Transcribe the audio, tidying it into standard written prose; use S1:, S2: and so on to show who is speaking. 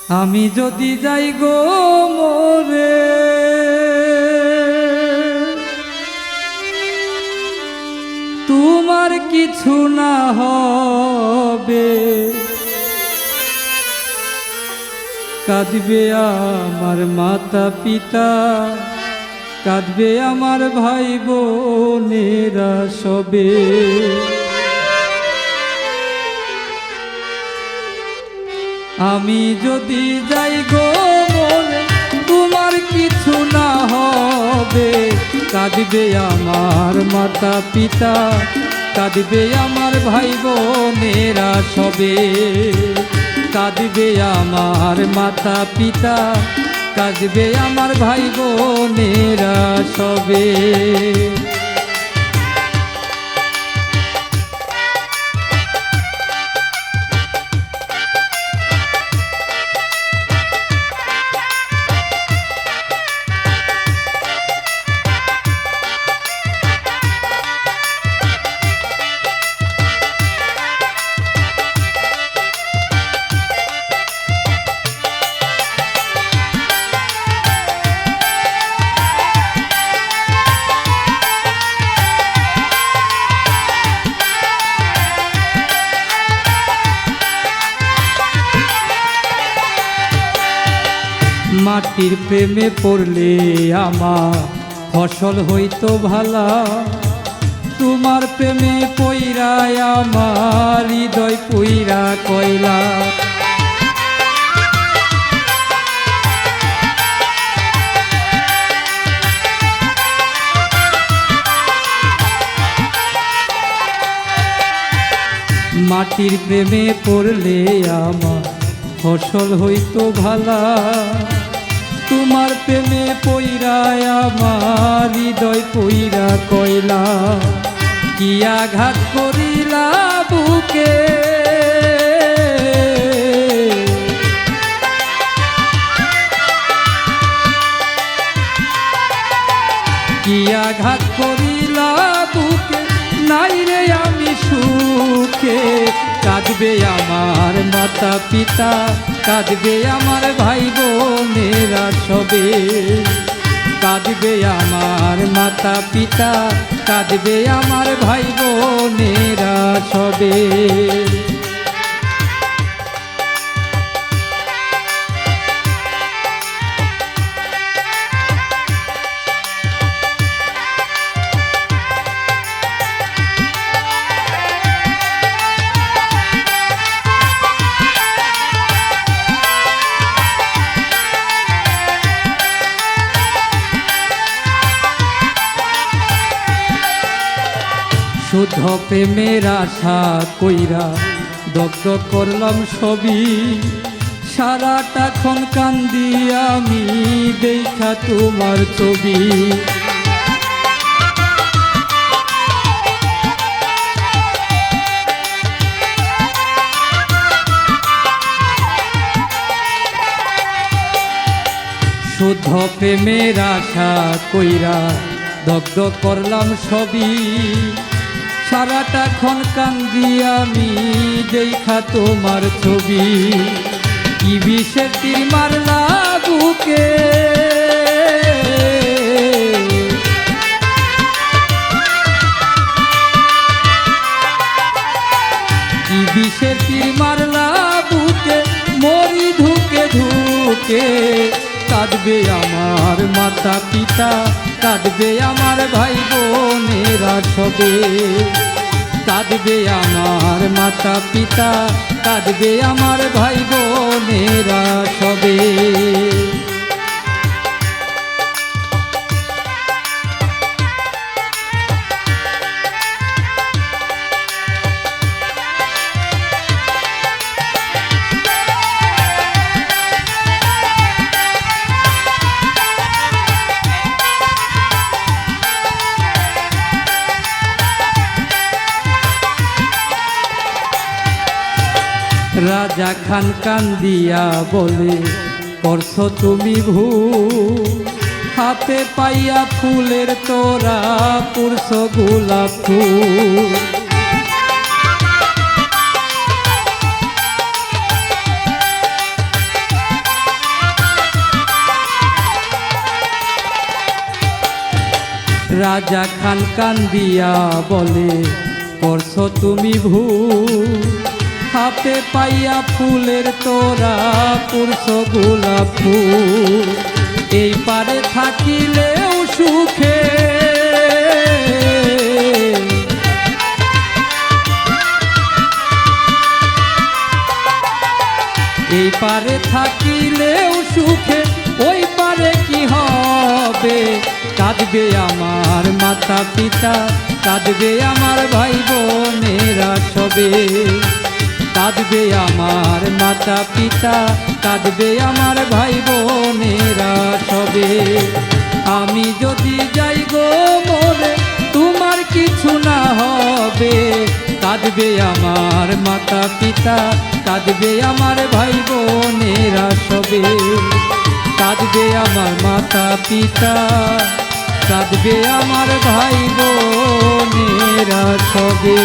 S1: আমি যদি যাই গো মোরে তোমার কিছু না হবে, কাঁদবে আমার মাতা পিতা, কাঁদবে আমার ভাই বোনেরা সবে। আমি যদি যাই গো মোরে তোমার কিছু না হবে, কাঁদবে আমার মাতা পিতা, কাঁদবে আমার ভাই বোনেরা সবে। কাঁদবে আমার মাতা পিতা, কাঁদবে আমার ভাই বোনেরা সবে। মাটির প্রেমে পড়লে আমার ফসল হইতো ভালা, তোমার প্রেমে পইরা আমার হৃদয় পুইরা কয়লা। মাটির প্রেমে পড়লে আমার ফসল হইতো ভালা, তোমার প্রেমে পইরা আমার হৃদয় পইরা কয়লা। কি আঘাত করিলা বুকে, কি আঘাত করিলা বুকে, নাই রে আমি সুখে। কাঁদবে আমার মাতা পিতা, কাঁদবে আমার ভাই বোনেরা সবে। কাঁদবে আমার মাতা পিতা, কাঁদবে আমার ভাই বোনেরা সবে। শুদ্ধ প্রেমের আশা কইরা দগ্ধ করলাম সবই, সারাটাক্ষণ কান্দি আমি দেখা তোমার ছবি। শুদ্ধ প্রেমের আশা কইরা দগ্ধ করলাম সবই, সারাটাক্ষণ কান্দি আমি দেখা তোমার ছবি। কি বিষের তীর মারলা বুকে, কি বিষের তীর মারলা বুকে, মরি ধুকে ধুকে। কাঁদবে আমার মাতা পিতা, কাঁদবে আমার ভাই বোনেরা সবে। কাঁদবে আমার মাতা পিতা, কাঁদবে আমার ভাই বোনেরা সবে। রাজা খান কান্দিয়া বলে, করছো তুমি ভুল, হাতে পাইয়া ফুলের তোরা পুরছো গোলাপ ফুল। রাজা খান কান্দিয়া বলে করছো তুমি ভুল, হাতে পাইয়া ফুলের তোরা পুরছো গোলাপ ফুল। এই পারে থাকিলেও সুখে, এই পারে থাকিলেও সুখে, ওই পারে কি হবে? কাঁদবে আমার মাতা পিতা, কাঁদবে আমার ভাই বোনেরা সবে। কাঁদবে আমার মাতা পিতা, কাঁদবে আমার ভাই বোনেরা সবে। আমি যদি যাই গো মরে, তোমার কিছু না হবে। কাঁদবে আমার মাতা পিতা, কাঁদবে আমার ভাই বোনেরা সবে। কাঁদবে আমার মাতা পিতা, কাঁদবে আমার ভাই বোনেরা সবে।